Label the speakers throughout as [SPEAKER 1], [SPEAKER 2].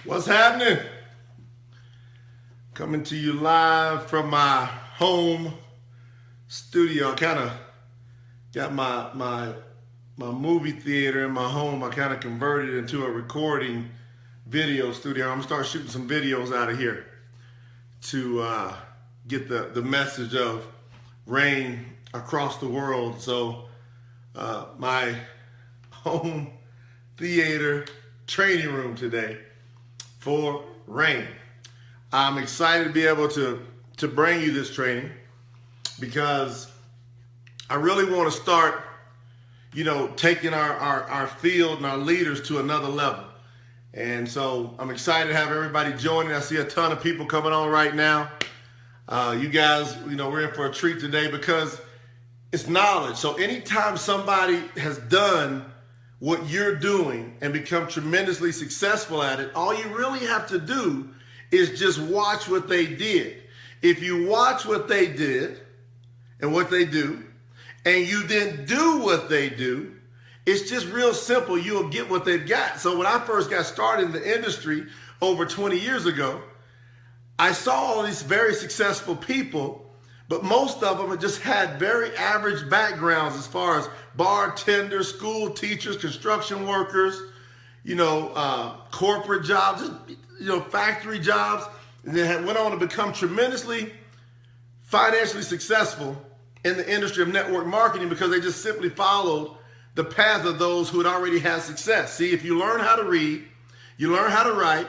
[SPEAKER 1] What's happening? Coming to you live from my home studio. I kind of got my movie theater in my home. I kind of converted it into a recording video studio. I'm gonna start shooting some videos out of here to get the message of rain across the world. So my home theater training room today for rain. I'm excited to be able to bring you this training because I really want to start, taking our field and our leaders to another level. And so I'm excited to have everybody joining. I see a ton of people coming on right now. You guys, we're in for a treat today because it's knowledge. So anytime somebody has done what you're doing and become tremendously successful at it, all you really have to do is just watch what they did. If you watch what they did and what they do, and you then do what they do, it's just real simple. You'll get what they've got. So when I first got started in the industry over 20 years ago, I saw all these very successful people, but most of them had just had very average backgrounds as far as bartenders, school teachers, construction workers, corporate jobs, factory jobs, and then went on to become tremendously financially successful in the industry of network marketing because they just simply followed the path of those who had already had success. See, if you learn how to read, you learn how to write,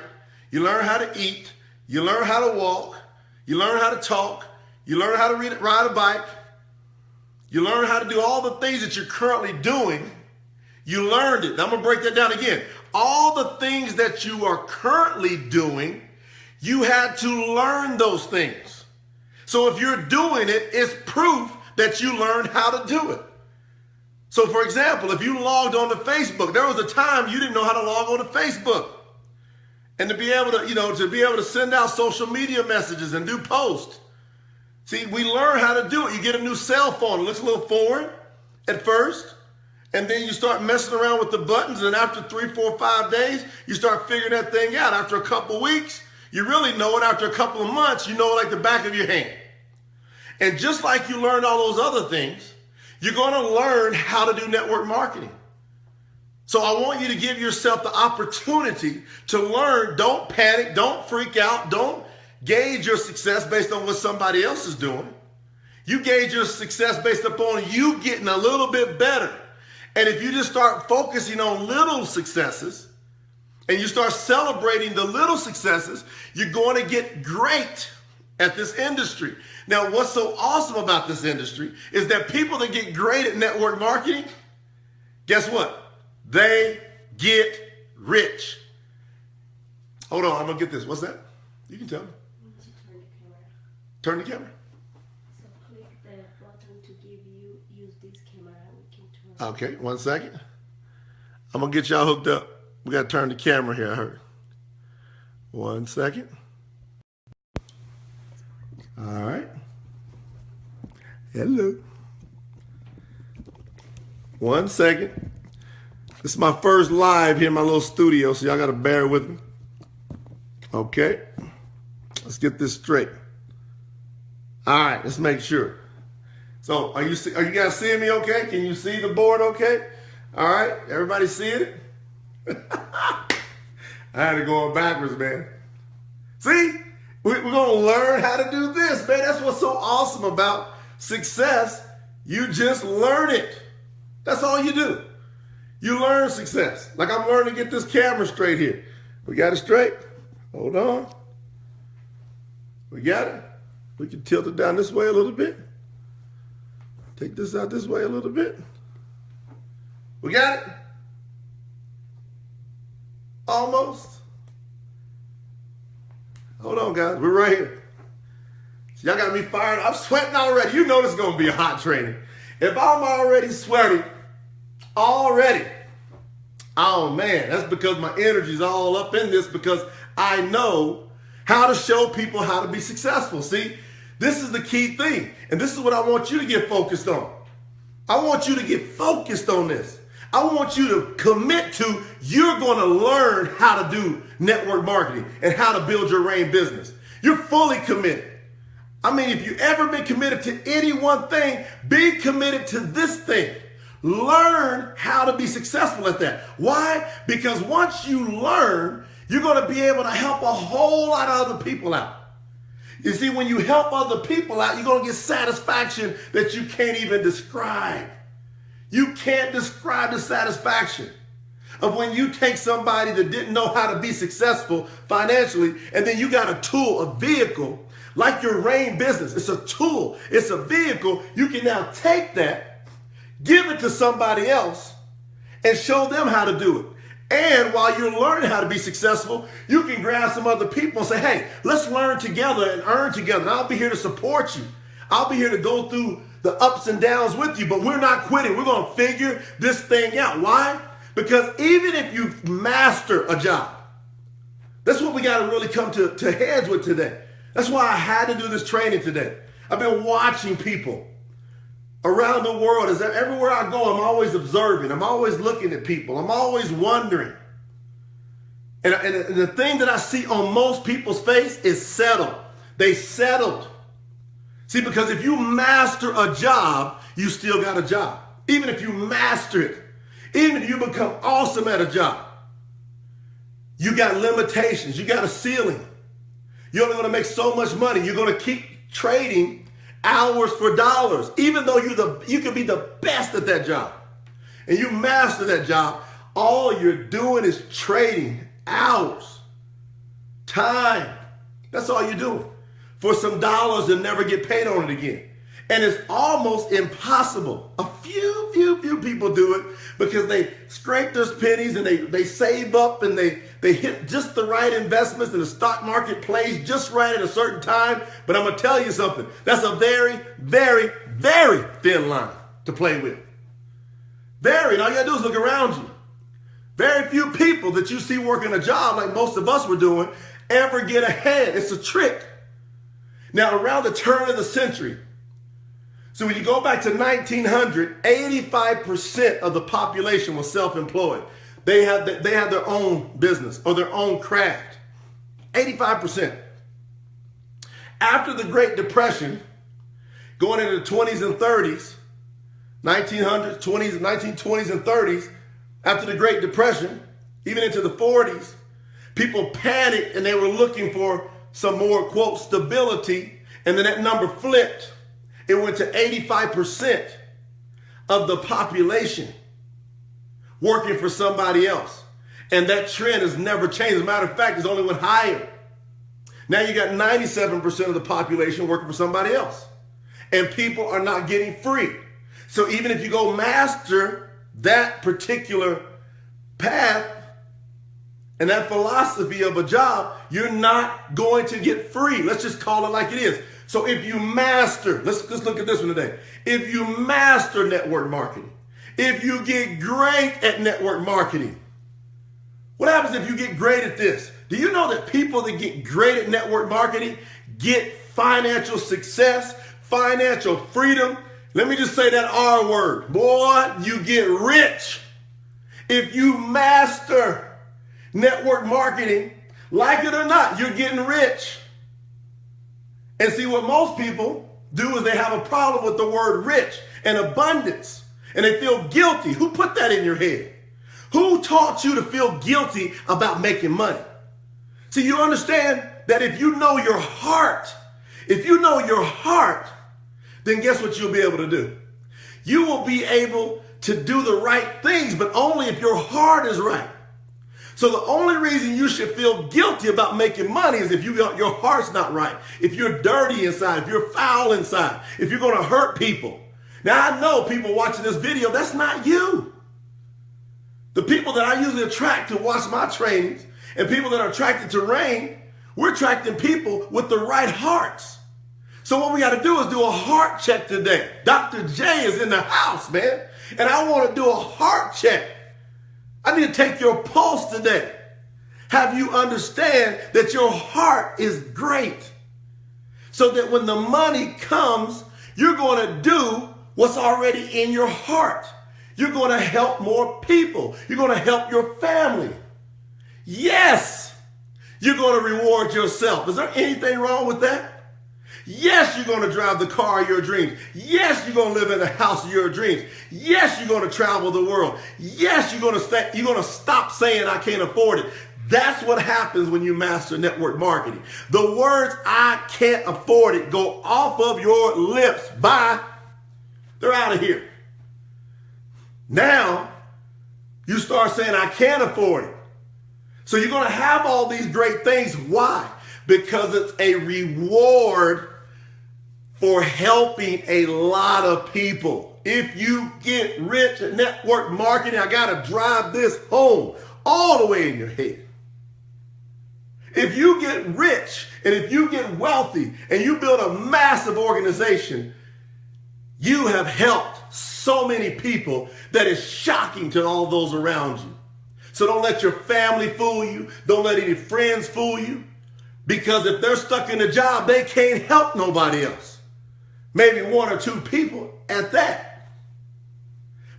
[SPEAKER 1] you learn how to eat, you learn how to walk, you learn how to talk, you learn how to ride a bike, you learn how to do all the things that you're currently doing. You learned it. Now I'm going to break that down again. All the things that you are currently doing, you had to learn those things. So if you're doing it, it's proof that you learned how to do it. So for example, if you logged on to Facebook, there was a time you didn't know how to log on to Facebook. And to be able to send out social media messages and do posts. See, we learn how to do it. You get a new cell phone. It looks a little foreign at first. And then you start messing around with the buttons. And after 3, 4, 5 days, you start figuring that thing out. After a couple weeks, you really know it. After a couple of months, you know it like the back of your hand. And just like you learned all those other things, you're going to learn how to do network marketing. So I want you to give yourself the opportunity to learn. Don't panic. Don't freak out. Don't gauge your success based on what somebody else is doing. You gauge your success based upon you getting a little bit better. And if you just start focusing on little successes and you start celebrating the little successes, you're going to get great at this industry. Now, what's so awesome about this industry is that people that get great at network marketing, guess what? They get rich. Hold on, I'm going to get this. What's that? You can tell me. Turn the camera.
[SPEAKER 2] So click the button to use this camera. We can turn.
[SPEAKER 1] Okay, 1 second. I'm going to get y'all hooked up. We got to turn the camera here, I heard. 1 second. All right. Hello. 1 second. This is my first live here in my little studio, so y'all got to bear with me. Okay. Let's get this straight. All right, let's make sure. So are you guys seeing me okay? Can you see the board okay? All right, everybody seeing it? I had to go on backwards, man. See, we're going to learn how to do this, man. That's what's so awesome about success. You just learn it. That's all you do. You learn success. Like I'm learning to get this camera straight here. We got it straight? Hold on. We got it. We can tilt it down this way a little bit. Take this out this way a little bit. We got it? Almost. Hold on, guys. We're right here. So y'all got me fired. I'm sweating already. You know this is going to be a hot training. If I'm already sweating, already, oh man, that's because my energy's all up in this because I know how to show people how to be successful. See, this is the key thing. And this is what I want you to get focused on. I want you to get focused on this. I want you to commit to you're going to learn how to do network marketing and how to build your RAIN business. You're fully committed. I mean, if you've ever been committed to any one thing, be committed to this thing. Learn how to be successful at that. Why? Because once you learn, you're going to be able to help a whole lot of other people out. You see, when you help other people out, you're going to get satisfaction that you can't even describe. You can't describe the satisfaction of when you take somebody that didn't know how to be successful financially, and then you got a tool, a vehicle, like your RAIN business. It's a tool. It's a vehicle. You can now take that, give it to somebody else, and show them how to do it. And while you're learning how to be successful, you can grab some other people and say, hey, let's learn together and earn together. And I'll be here to support you. I'll be here to go through the ups and downs with you, but we're not quitting. We're going to figure this thing out. Why? Because even if you master a job, that's what we got to really come to heads with today. That's why I had to do this training today. I've been watching people around the world. As everywhere I go, I'm always observing. I'm always looking at people. I'm always wondering. And the thing that I see on most people's face is settled. They settled. See, because if you master a job, you still got a job. Even if you master it, even if you become awesome at a job, you got limitations. You got a ceiling. You're only going to make so much money. You're going to keep trading hours for dollars, even though you could be the best at that job. And you master that job, all you're doing is trading hours, time. That's all you're doing for some dollars and never get paid on it again. And it's almost impossible. A few people do it because they scrape their pennies and they save up and they hit just the right investments and the stock market plays just right at a certain time. But I'm going to tell you something. That's a very, very, very thin line to play with. Very. And all you got to do is look around you. Very few people that you see working a job like most of us were doing ever get ahead. It's a trick. Now, around the turn of the century, so when you go back to 1900, 85% of the population was self-employed. They had their own business or their own craft. 85%. After the Great Depression, going into the 20s and 30s, 1900s, 20s, 1920s and 30s, after the Great Depression, even into the 40s, people panicked and they were looking for some more, quote, stability, and then that number flipped. It went to 85% of the population working for somebody else. And that trend has never changed. As a matter of fact, it's only went higher. Now you got 97% of the population working for somebody else. And people are not getting free. So even if you go master that particular path and that philosophy of a job, you're not going to get free. Let's just call it like it is. So if you master, let's look at this one today. If you master network marketing, if you get great at network marketing, what happens if you get great at this? Do you know that people that get great at network marketing get financial success, financial freedom? Let me just say that R word. Boy, you get rich. If you master network marketing, like it or not, you're getting rich. And see, what most people do is they have a problem with the word rich and abundance, and they feel guilty. Who put that in your head? Who taught you to feel guilty about making money? See, you understand that if you know your heart, then guess what you'll be able to do? You will be able to do the right things, but only if your heart is right. So the only reason you should feel guilty about making money is if your heart's not right, if you're dirty inside, if you're foul inside, if you're going to hurt people. Now, I know people watching this video, that's not you. The people that I usually attract to watch my trainings and people that are attracted to RAIN, we're attracting people with the right hearts. So what we got to do is do a heart check today. Dr. J is in the house, man. And I want to do a heart check. I need to take your pulse today. Have you understand that your heart is great? So that when the money comes, you're going to do what's already in your heart. You're going to help more people. You're going to help your family. Yes, you're going to reward yourself. Is there anything wrong with that? Yes, you're going to drive the car of your dreams. Yes, you're going to live in the house of your dreams. Yes, you're going to travel the world. Yes, you're going to stop saying I can't afford it. That's what happens when you master network marketing. The words I can't afford it go off of your lips. Bye. They're out of here. Now, you start saying I can't afford it. So you're going to have all these great things. Why? Because it's a reward for helping a lot of people. If you get rich at network marketing, I got to drive this home all the way in your head. If you get rich and if you get wealthy and you build a massive organization, you have helped so many people that is shocking to all those around you. So don't let your family fool you. Don't let any friends fool you. Because if they're stuck in a job, they can't help nobody else. Maybe one or two people at that.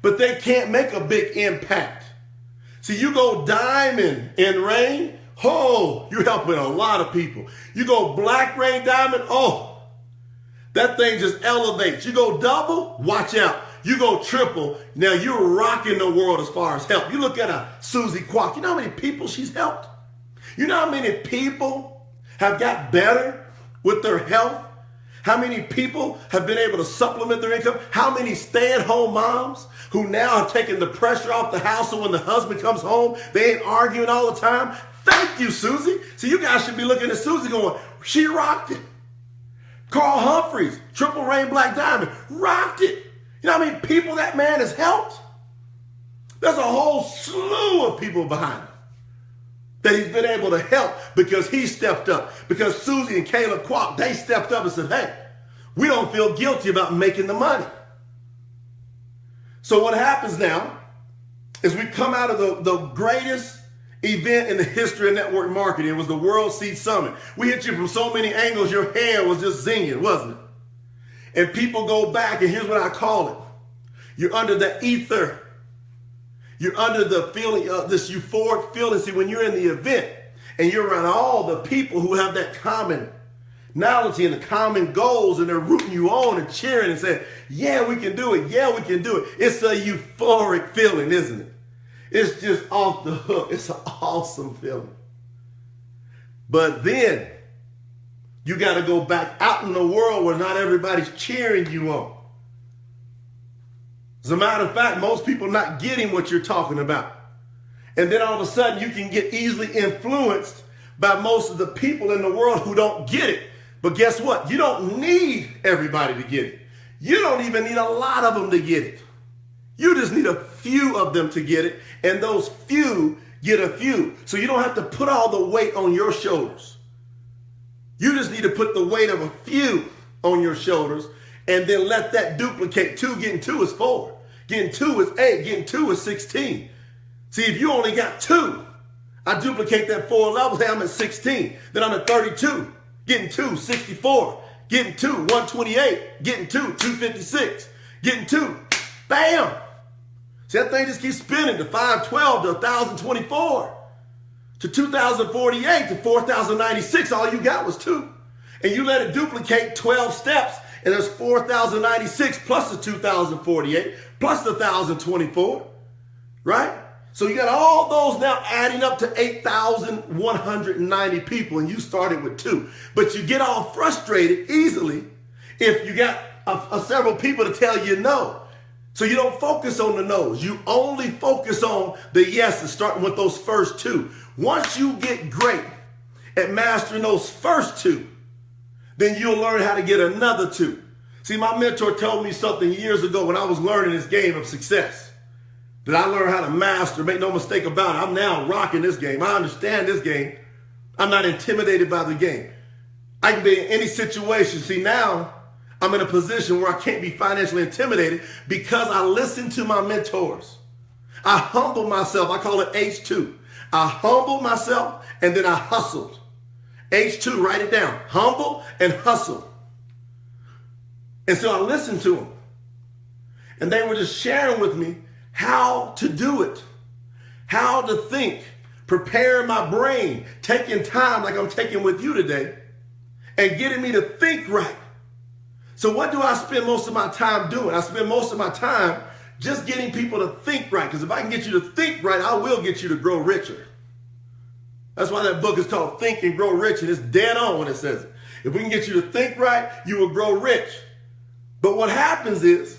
[SPEAKER 1] But they can't make a big impact. See, you go diamond in rain, oh, you're helping a lot of people. You go black rain diamond, oh, that thing just elevates. You go double, watch out. You go triple, now you're rocking the world as far as help. You look at a Susie Kwok, you know how many people she's helped? You know how many people have got better with their health? How many people have been able to supplement their income? How many stay-at-home moms who now have taken the pressure off the house so when the husband comes home, they ain't arguing all the time? Thank you, Susie. So you guys should be looking at Susie going, she rocked it. Carl Humphreys, triple rain black diamond, rocked it. You know how many people that man has helped? There's a whole slew of people behind him that he's been able to help because he stepped up. Because Susie and Caleb Kwok, they stepped up and said, hey, we don't feel guilty about making the money. So what happens now is we come out of the greatest event in the history of network marketing. It was the World Seed Summit. We hit you from so many angles, your hair was just zinging, wasn't it? And people go back, and here's what I call it. You're under the ether. You're under the feeling of this euphoric feeling. See, when you're in the event and you're around all the people who have that commonality and the common goals, and they're rooting you on and cheering and saying, yeah, we can do it. Yeah, we can do it. It's a euphoric feeling, isn't it? It's just off the hook. It's an awesome feeling. But then you got to go back out in the world where not everybody's cheering you on. As a matter of fact, most people are not getting what you're talking about. And then all of a sudden you can get easily influenced by most of the people in the world who don't get it. But guess what? You don't need everybody to get it. You don't even need a lot of them to get it. You just need a few of them to get it, and those few get a few. So you don't have to put all the weight on your shoulders. You just need to put the weight of a few on your shoulders and then let that duplicate. 2 getting 2 is 4. Getting 2 is 8. Getting 2 is 16. See, if you only got 2, I duplicate that 4 levels. Hey, I'm at 16. Then I'm at 32. Getting 2, 64. Getting 2, 128. Getting 2, 256. Getting 2, bam. See, that thing just keeps spinning to 512 to 1,024 to 2,048 to 4,096. All you got was 2. And you let it duplicate 12 steps, and there's 4,096 plus the 2,048 plus the 1,024, right? So you got all those now adding up to 8,190 people, and you started with 2. But you get all frustrated easily if you got several people to tell you no. So you don't focus on the no's. You only focus on the yeses, starting with those first 2. Once you get great at mastering those first 2, then you'll learn how to get another 2. See, my mentor told me something years ago when I was learning this game of success that I learned how to master. Make no mistake about it. I'm now rocking this game. I understand this game. I'm not intimidated by the game. I can be in any situation. See, now I'm in a position where I can't be financially intimidated because I listen to my mentors. I humble myself. I call it H2. I humbled myself and then I hustled. H2, write it down. Humble and hustle. And so I listened to them. And they were just sharing with me how to do it, how to think, preparing my brain, taking time like I'm taking with you today, and getting me to think right. So what do I spend most of my time doing? I spend most of my time just getting people to think right, because if I can get you to think right, I will get you to grow richer. That's why that book is called Think and Grow Rich, and it's dead on when it says it. If we can get you to think right, you will grow rich. But what happens is,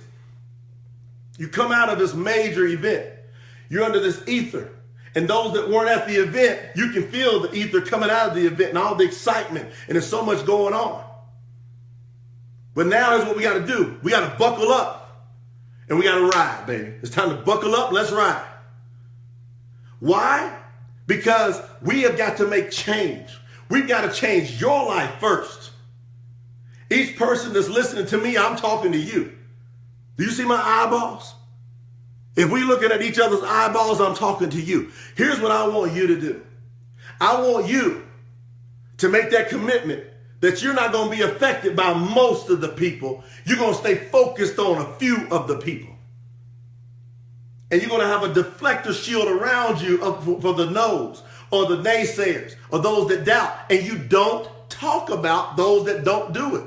[SPEAKER 1] you come out of this major event, you're under this ether, and those that weren't at the event, you can feel the ether coming out of the event and all the excitement, and there's so much going on. But now here's what we got to do. We got to buckle up, and we got to ride, baby. It's time to buckle up. Let's ride. Why? Because we have got to make change. We've got to change your life first. Each person that's listening to me, I'm talking to you. Do you see my eyeballs? If we looking at each other's eyeballs, I'm talking to you. Here's what I want you to do. I want you to make that commitment that you're not going to be affected by most of the people. You're going to stay focused on a few of the people. And you're going to have a deflector shield around you for the no's or the naysayers or those that doubt. And you don't talk about those that don't do it.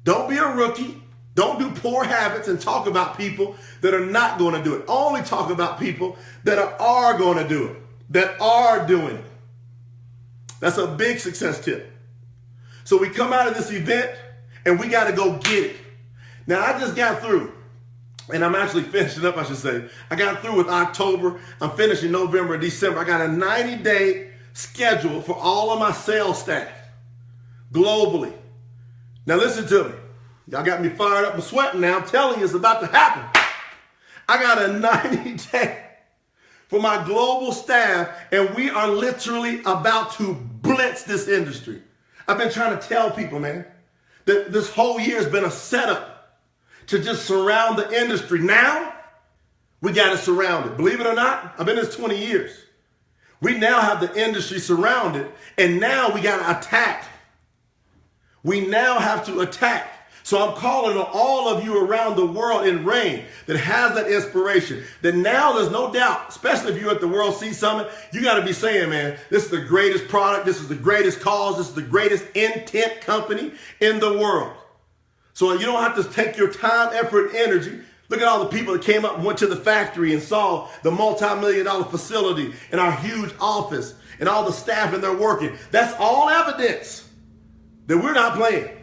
[SPEAKER 1] Don't be a rookie. Don't do poor habits and talk about people that are not going to do it. Only talk about people that are going to do it, that are doing it. That's a big success tip. So we come out of this event and we got to go get it. Now, I just got through, and I'm actually finishing up, I should say. I got through with October. I'm finishing November, December. I got a 90-day schedule for all of my sales staff globally. Now, listen to me. Y'all got me fired up and sweating now. I'm telling you, it's about to happen. I got a 90-day for my global staff, and we are literally about to blitz this industry. I've been trying to tell people, man, that this whole year has been a setup to just surround the industry. Now, we got it surrounded. Believe it or not, I've been in this 20 years. We now have the industry surrounded, and now we got to attack. We now have to attack. So I'm calling on all of you around the world in Reign that has that inspiration, that now there's no doubt, especially if you're at the World Sea Summit, you got to be saying, man, this is the greatest product, this is the greatest cause, this is the greatest intent company in the world. So you don't have to take your time, effort, and energy. Look at all the people that came up and went to the factory and saw the multi-million-dollar facility and our huge office and all the staff and they're working. That's all evidence that we're not playing.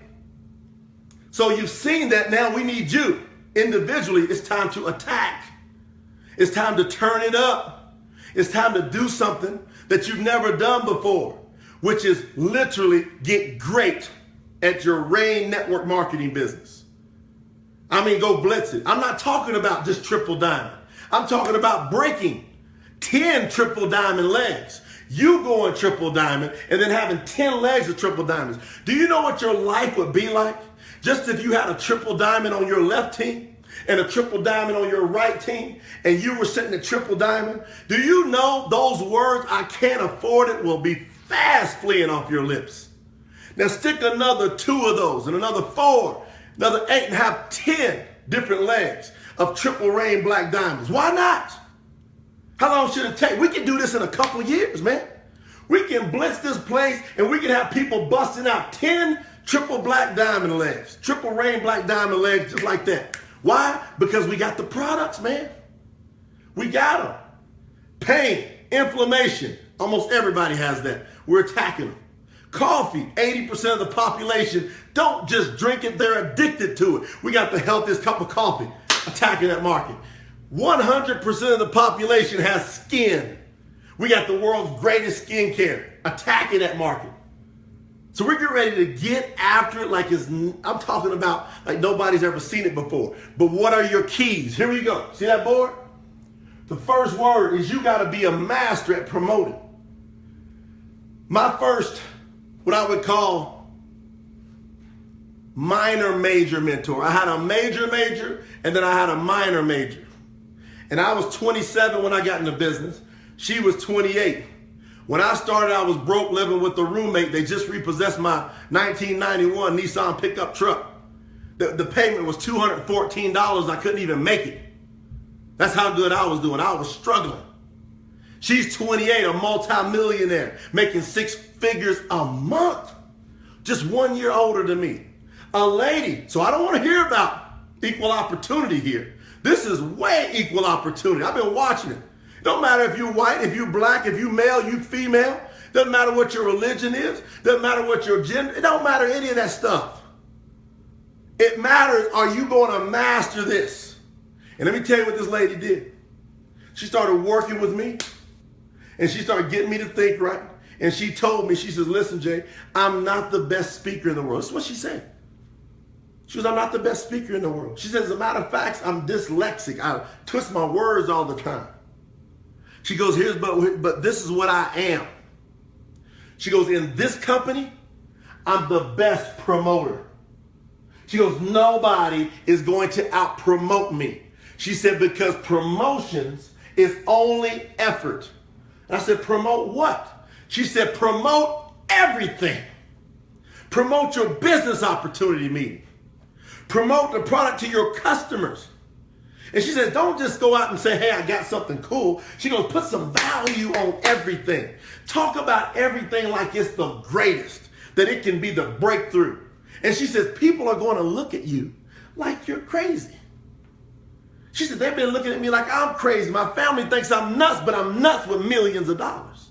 [SPEAKER 1] So you've seen that. Now we need you individually. It's time to attack. It's time to turn it up. It's time to do something that you've never done before, which is literally get great at your Reign network marketing business. I mean, go blitz it. I'm not talking about just triple diamond. I'm talking about breaking 10 triple diamond legs. You going triple diamond and then having 10 legs of triple diamonds. Do you know what your life would be like? Just if you had a triple diamond on your left team and a triple diamond on your right team and you were sitting at triple diamond, do you know those words, I can't afford it, will be fast fleeing off your lips? Now stick another 2 of those and another 4, another 8 and have 10 different legs of triple Reign black diamonds. Why not? How long should it take? We can do this in a couple of years, man. We can blitz this place and we can have people busting out 10 triple black diamond legs, triple Reign black diamond legs, just like that. Why? Because we got the products, man. We got them. Pain, inflammation, almost everybody has that. We're attacking them. Coffee, 80% of the population don't just drink it, they're addicted to it. We got the healthiest cup of coffee, attacking that market. 100% of the population has skin. We got the world's greatest skincare, attacking that market. So we're getting ready to get after it like I'm talking about like nobody's ever seen it before. But what are your keys? Here we go. See that board? The first word is you got to be a master at promoting. My first, what I would call minor major mentor. I had a major, and then I had a minor major. And I was 27 when I got into business. She was 28. When I started, I was broke living with a roommate. They just repossessed my 1991 Nissan pickup truck. The payment was $214. I couldn't even make it. That's how good I was doing. I was struggling. She's 28, a multi-millionaire, making 6 figures a month. Just 1 year older than me. A lady. So I don't want to hear about equal opportunity here. This is way equal opportunity. I've been watching it. It don't matter if you're white, if you're black, if you're male, you female. Doesn't matter what your religion is. Doesn't matter what your gender. It don't matter any of that stuff. It matters, are you going to master this? And let me tell you what this lady did. She started working with me, and she started getting me to think right. And she told me, she says, listen, Jay, I'm not the best speaker in the world. That's what she said. She goes, I'm not the best speaker in the world. She says, as a matter of fact, I'm dyslexic. I twist my words all the time. She goes, but this is what I am. She goes, in this company, I'm the best promoter. She goes, nobody is going to out-promote me. She said, because promotions is only effort. And I said, promote what? She said, promote everything. Promote your business opportunity meeting. Promote the product to your customers. And she said, don't just go out and say, hey, I got something cool. She goes, put some value on everything. Talk about everything like it's the greatest, that it can be the breakthrough. And she says, people are going to look at you like you're crazy. She said, they've been looking at me like I'm crazy. My family thinks I'm nuts, but I'm nuts with millions of dollars.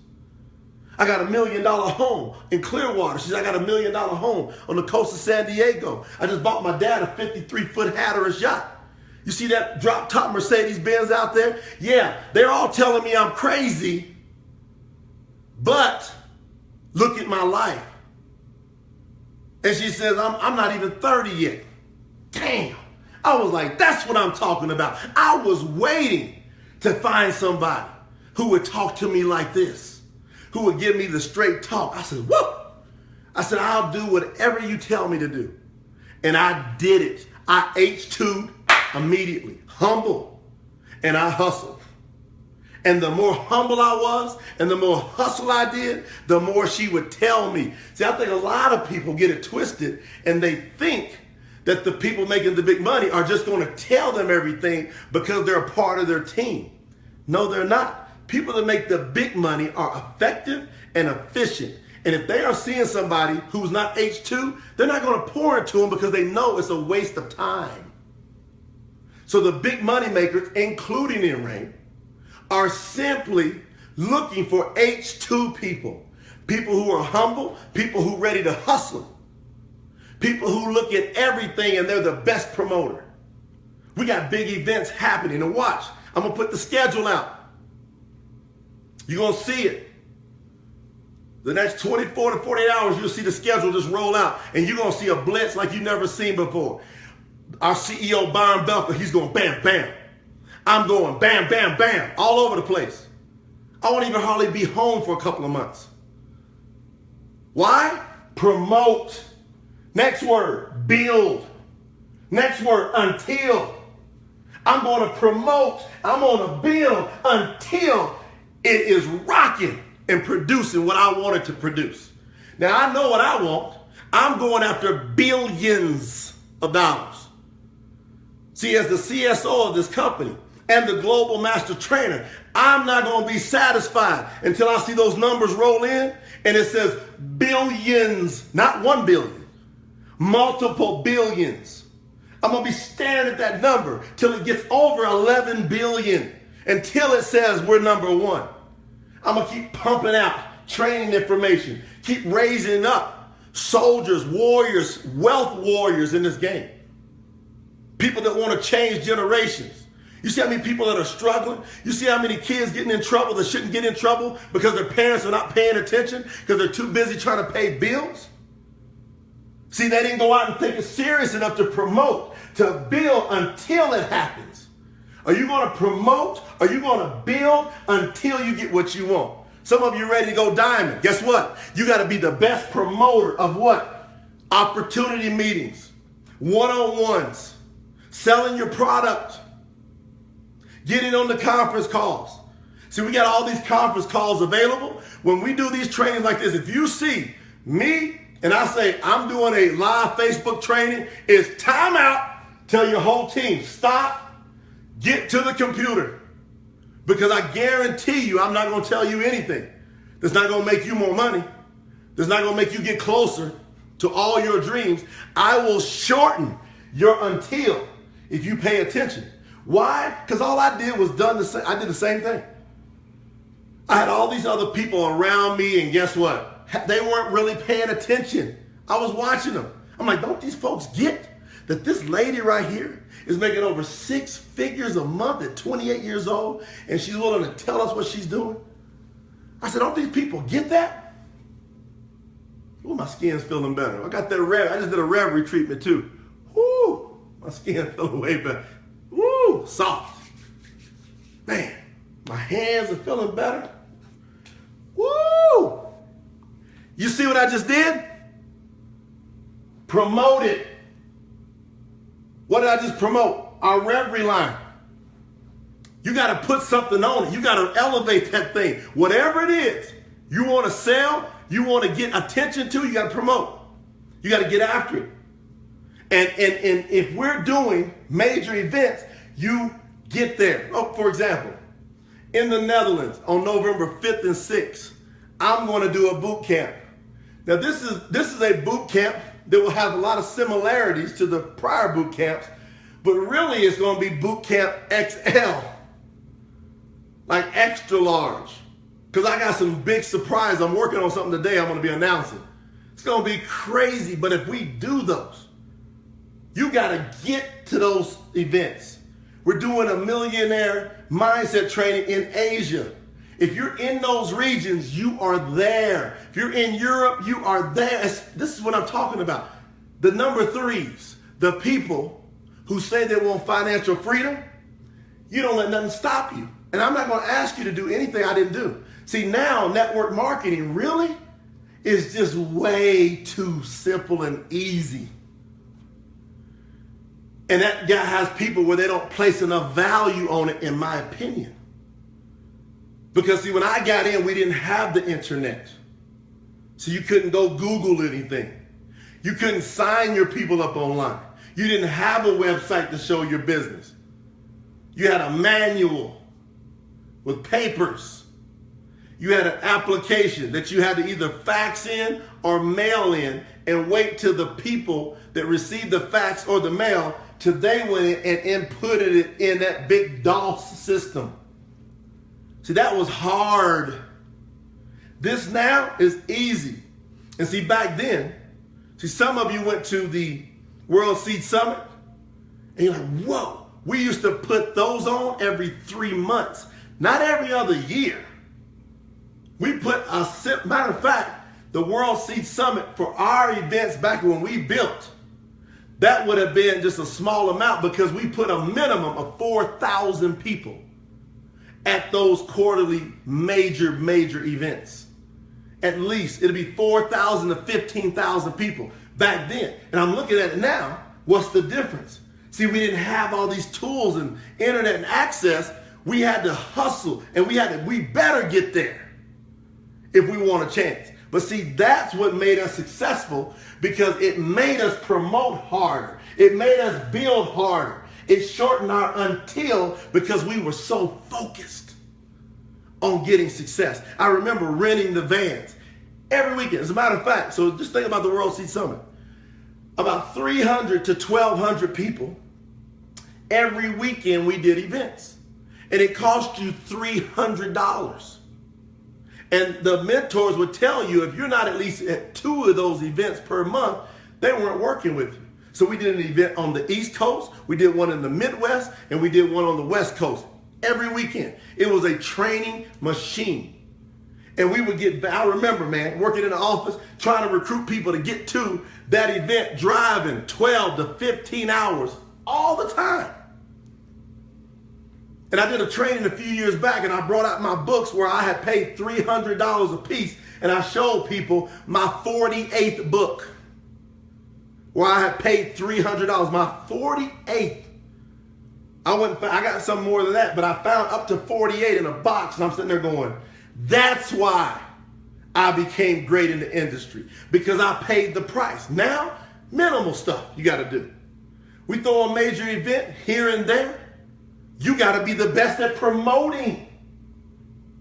[SPEAKER 1] I got $1 million home in Clearwater. She said, I got $1 million home on the coast of San Diego. I just bought my dad a 53-foot Hatteras yacht. You see that drop top Mercedes-Benz out there? Yeah, they're all telling me I'm crazy, but look at my life. And she says, I'm not even 30 yet. Damn. I was like, that's what I'm talking about. I was waiting to find somebody who would talk to me like this, who would give me the straight talk. I said, whoa. I said, I'll do whatever you tell me to do. And I did it. I H2'd immediately. Humble. And I hustled. And the more humble I was and the more hustle I did, the more she would tell me. See, I think a lot of people get it twisted and they think that the people making the big money are just going to tell them everything because they're a part of their team. No, they're not. People that make the big money are effective and efficient. And if they are seeing somebody who's not H2, they're not going to pour into them because they know it's a waste of time. So the big money makers, including In-Rain, are simply looking for H2 people. People who are humble, people who are ready to hustle. People who look at everything and they're the best promoter. We got big events happening. And watch, I'm going to put the schedule out. You're going to see it. The next 24 to 48 hours, you'll see the schedule just roll out. And you're going to see a blitz like you've never seen before. Our CEO, Byron Belker, he's going bam, bam. I'm going bam, bam, bam, all over the place. I won't even hardly be home for a couple of months. Why? Promote. Next word, build. Next word, until. I'm going to promote. I'm going to build until it is rocking and producing what I want it to produce. Now, I know what I want. I'm going after billions of dollars. See, as the CSO of this company and the global master trainer, I'm not going to be satisfied until I see those numbers roll in and it says billions, not 1 billion, multiple billions. I'm going to be staring at that number till it gets over 11 billion, until it says we're number 1. I'm going to keep pumping out training information, keep raising up soldiers, warriors, wealth warriors in this game. People that want to change generations. You see how many people that are struggling? You see how many kids getting in trouble that shouldn't get in trouble because their parents are not paying attention because they're too busy trying to pay bills? See, they didn't go out and think it's serious enough to promote, to build until it happens. Are you going to promote? Are you going to build until you get what you want? Some of you are ready to go diamond. Guess what? You got to be the best promoter of what? Opportunity meetings, one-on-ones, selling your product, getting on the conference calls. See, we got all these conference calls available. When we do these trainings like this, if you see me and I say, I'm doing a live Facebook training, it's time out. Tell your whole team, stop, Get to the computer, because I guarantee you I'm not going to tell you anything that's not going to make you more money, that's not going to make you get closer to all your dreams. I will shorten your until if you pay attention. Why? Because all I did was I did the same thing. I had all these other people around me, and guess what? They weren't really paying attention. I was watching them. I'm like, don't these folks get that this lady right here is making over 6 figures a month at 28 years old, and she's willing to tell us what she's doing? I said, don't these people get that? Ooh, my skin's feeling better. I got that rev. I just did a reverie treatment too. Woo, my skin feeling way better. Woo, soft. Man, my hands are feeling better. Woo! You see what I just did? Promote it. What did I just promote? Our reverie line. You got to put something on it. You got to elevate that thing. Whatever it is you want to sell, you want to get attention to, you got to promote. You got to get after it. And if we're doing major events, you get there. Oh, for example, in the Netherlands on November 5th and 6th, I'm going to do a boot camp. Now, this is a boot camp that will have a lot of similarities to the prior boot camps, but really it's going to be boot camp XL, like extra large, because I got some big surprise. I'm working on something today I'm going to be announcing. It's going to be crazy, but if we do those, you got to get to those events. We're doing a millionaire mindset training in Asia. If you're in those regions, you are there. If you're in Europe, you are there. This is what I'm talking about. The number 3s, the people who say they want financial freedom, you don't let nothing stop you. And I'm not going to ask you to do anything I didn't do. See, now network marketing really is just way too simple and easy. And that guy has people where they don't place enough value on it, in my opinion. Because see, when I got in, we didn't have the internet. So you couldn't go Google anything. You couldn't sign your people up online. You didn't have a website to show your business. You had a manual with papers. You had an application that you had to either fax in or mail in, and wait till the people that received the fax or the mail till they went in and inputted it in that big DOS system. See, that was hard. This now is easy. And see, back then, see, some of you went to the World Seed Summit, and you're like, whoa, we used to put those on every 3 months, not every other year. We put matter of fact, the World Seed Summit for our events back when we built, that would have been just a small amount, because we put a minimum of 4,000 people at those quarterly major events. At least it'll be 4,000 to 15,000 people back then. And I'm looking at it now. What's the difference? See, we didn't have all these tools and internet and access. We had to hustle, and we better get there if we want a chance. But see, that's what made us successful, because it made us promote harder. It made us build harder. It shortened our until, because we were so focused on getting success. I remember renting the vans every weekend. As a matter of fact, so just think about the World Seed Summit. About 300 to 1,200 people. Every weekend we did events. And it cost you $300. And the mentors would tell you, if you're not at least at 2 of those events per month, they weren't working with you. So we did an event on the East Coast, we did one in the Midwest, and we did one on the West Coast every weekend. It was a training machine. And we would I remember, man, working in the office, trying to recruit people to get to that event, driving 12 to 15 hours all the time. And I did a training a few years back, and I brought out my books where I had paid $300 a piece, and I showed people my 48th book where I had paid $300. My 48th. I got some more than that, but I found up to 48 in a box, and I'm sitting there going, that's why I became great in the industry, because I paid the price. Now, minimal stuff you got to do. We throw a major event here and there. You got to be the best at promoting.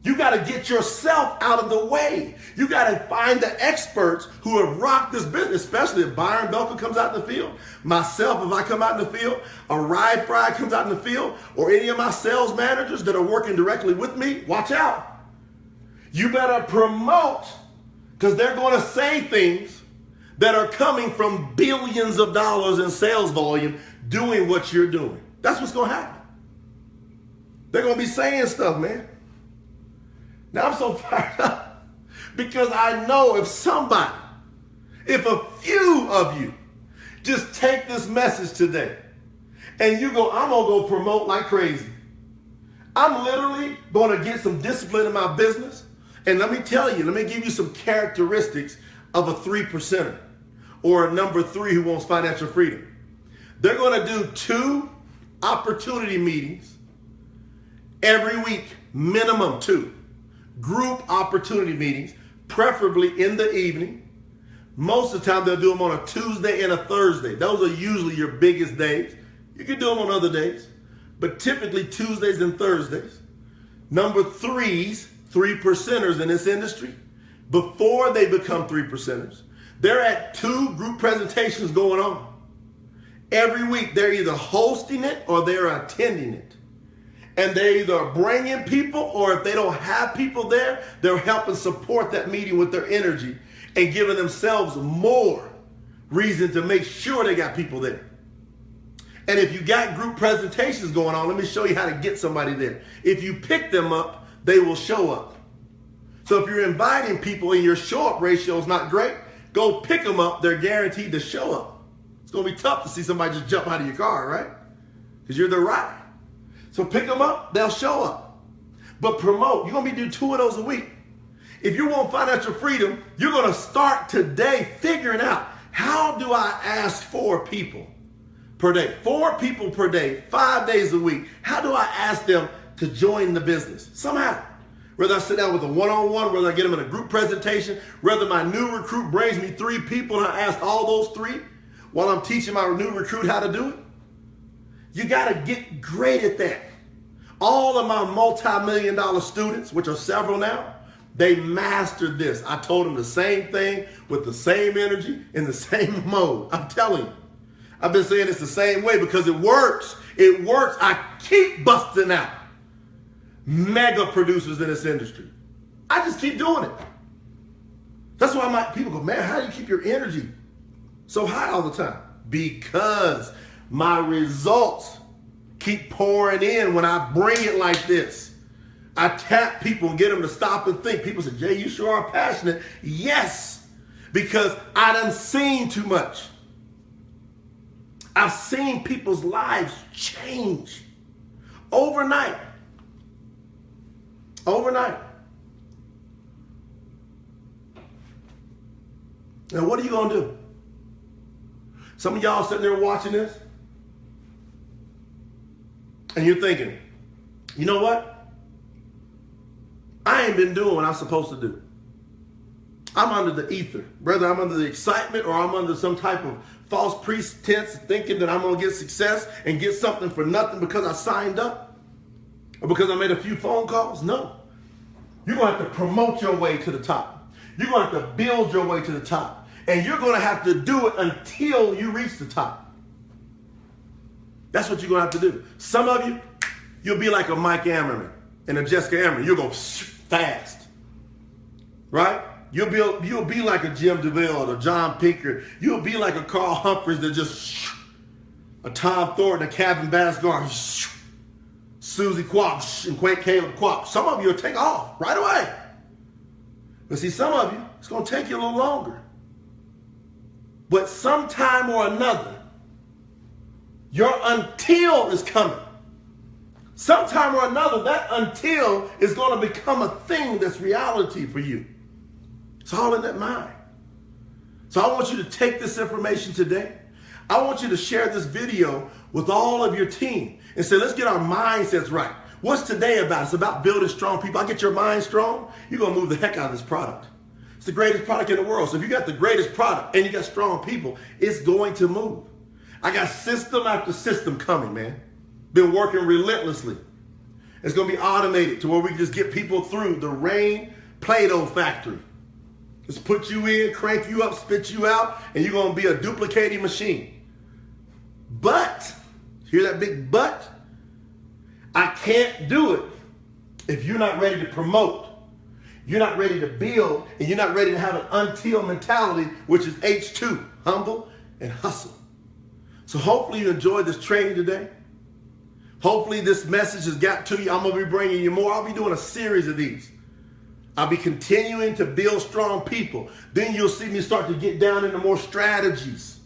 [SPEAKER 1] You got to get yourself out of the way. You got to find the experts who have rocked this business, especially if Byron Belka comes out in the field, myself, if I come out in the field, a Rye Fry comes out in the field, or any of my sales managers that are working directly with me. Watch out. You better promote, because they're going to say things that are coming from billions of dollars in sales volume doing what you're doing. That's what's going to happen. They're going to be saying stuff, man. Now I'm so fired up because I know if a few of you just take this message today and you go, I'm going to go promote like crazy. I'm literally going to get some discipline in my business. And let me tell you, let me give you some characteristics of a 3%er or a number 3 who wants financial freedom. They're going to do 2 opportunity meetings every week, minimum 2. Group opportunity meetings, preferably in the evening. Most of the time they'll do them on a Tuesday and a Thursday. Those are usually your biggest days. You can do them on other days, but typically Tuesdays and Thursdays. Number 3s, 3%ers in this industry, before they become 3%ers, they're at 2 group presentations going on. Every week they're either hosting it or they're attending it. And they either bring in people, or if they don't have people there, they're helping support that meeting with their energy and giving themselves more reason to make sure they got people there. And if you got group presentations going on, let me show you how to get somebody there. If you pick them up, they will show up. So if you're inviting people and your show-up ratio is not great, go pick them up. They're guaranteed to show up. It's going to be tough to see somebody just jump out of your car, right? Because you're the ride. So pick them up, they'll show up. But promote. You're going to be doing 2 of those a week. If you want financial freedom, you're going to start today figuring out, how do I ask 4 people per day? 4 people per day, 5 days a week. How do I ask them to join the business? Somehow. Whether I sit down with a one-on-one, whether I get them in a group presentation, whether my new recruit brings me 3 people and I ask all those 3 while I'm teaching my new recruit how to do it. You got to get great at that. All of my multi-million-dollar students, which are several now, they mastered this. I told them the same thing with the same energy in the same mode. I'm telling you. I've been saying it's the same way because it works. It works. I keep busting out mega producers in this industry. I just keep doing it. That's why people go, man, how do you keep your energy so high all the time? Because my results keep pouring in when I bring it like this. I tap people and get them to stop and think. People say, Jay, you sure are passionate. Yes, because I done seen too much. I've seen people's lives change overnight. Overnight. Now, what are you going to do? Some of y'all sitting there watching this, and you're thinking, you know what? I ain't been doing what I'm supposed to do. I'm under the ether. Whether I'm under the excitement or I'm under some type of false pretense thinking that I'm going to get success and get something for nothing because I signed up or because I made a few phone calls. No. You're going to have to promote your way to the top. You're going to have to build your way to the top. And you're going to have to do it until you reach the top. That's what you're going to have to do. Some of you, you'll be like a Mike Ammerman and a Jessica Ammerman. You'll go fast, right? You'll be like a Jim DeVille or John Pinker. You'll be like a Carl Humphreys that just, a Tom Thornton, a Kevin Basgard, Susie Quack, and Caleb Quack. Some of you will take off right away. But see, some of you, it's going to take you a little longer. But sometime or another, your until is coming. Sometime or another, that until is going to become a thing that's reality for you. It's all in that mind. So I want you to take this information today. I want you to share this video with all of your team and say, let's get our mindsets right. What's today about? It's about building strong people. I get your mind strong, you're going to move the heck out of this product. It's the greatest product in the world. So if you got the greatest product and you got strong people, it's going to move. I got system after system coming, man. been working relentlessly. It's going to be automated to where we can just get people through the Rain Play-Doh factory. Just put you in, crank you up, spit you out, and you're going to be a duplicating machine. But, hear that big but? I can't do it if you're not ready to promote, you're not ready to build, and you're not ready to have an until mentality, which is H2, humble and hustle. So hopefully you enjoyed this training today. Hopefully this message has got to you. I'm going to be bringing you more. I'll be doing a series of these. I'll be continuing to build strong people. Then you'll see me start to get down into more strategies.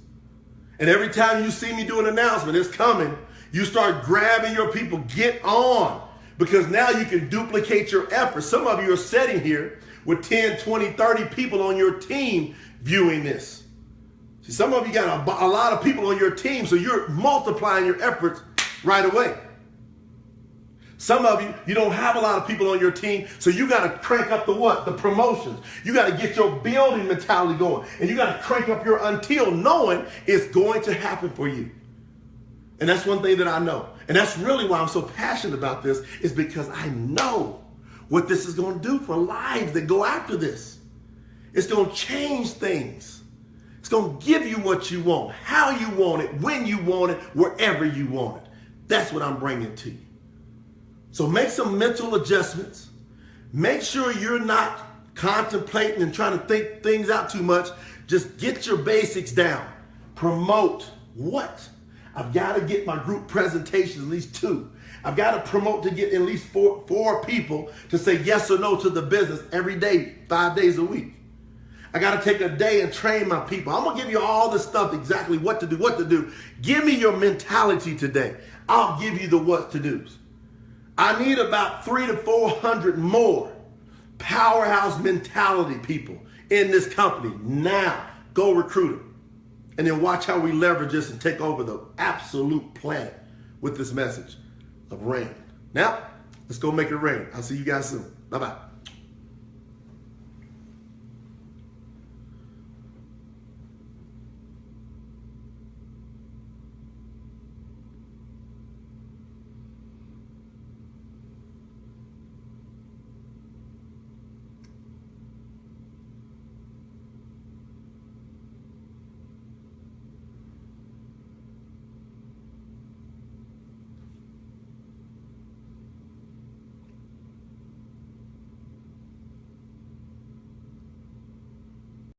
[SPEAKER 1] And every time you see me do an announcement, it's coming, you start grabbing your people. Get on. Because now you can duplicate your efforts. Some of you are sitting here with 10, 20, 30 people on your team viewing this. See, some of you got a lot of people on your team, so you're multiplying your efforts right away. Some of you, you don't have a lot of people on your team, so you got to crank up the what? The promotions. You got to get your building mentality going. And you got to crank up your until, knowing it's going to happen for you. And that's one thing that I know. And that's really why I'm so passionate about this, is because I know what this is going to do for lives that go after this. It's going to change things. It's going to give you what you want, how you want it, when you want it, wherever you want it. That's what I'm bringing to you. So make some mental adjustments. Make sure you're not contemplating and trying to think things out too much. Just get your basics down. Promote what? I've got to get my group presentations, at least 2. I've got to promote to get at least four people to say yes or no to the business every day, 5 days a week. I got to take a day and train my people. I'm going to give you all this stuff, exactly what to do. Give me your mentality today. I'll give you the what to do's. I need about 300 to 400 more powerhouse mentality people in this company. Now, go recruit them. And then watch how we leverage this and take over the absolute planet with this message of rain. Now, let's go make it rain. I'll see you guys soon. Bye-bye.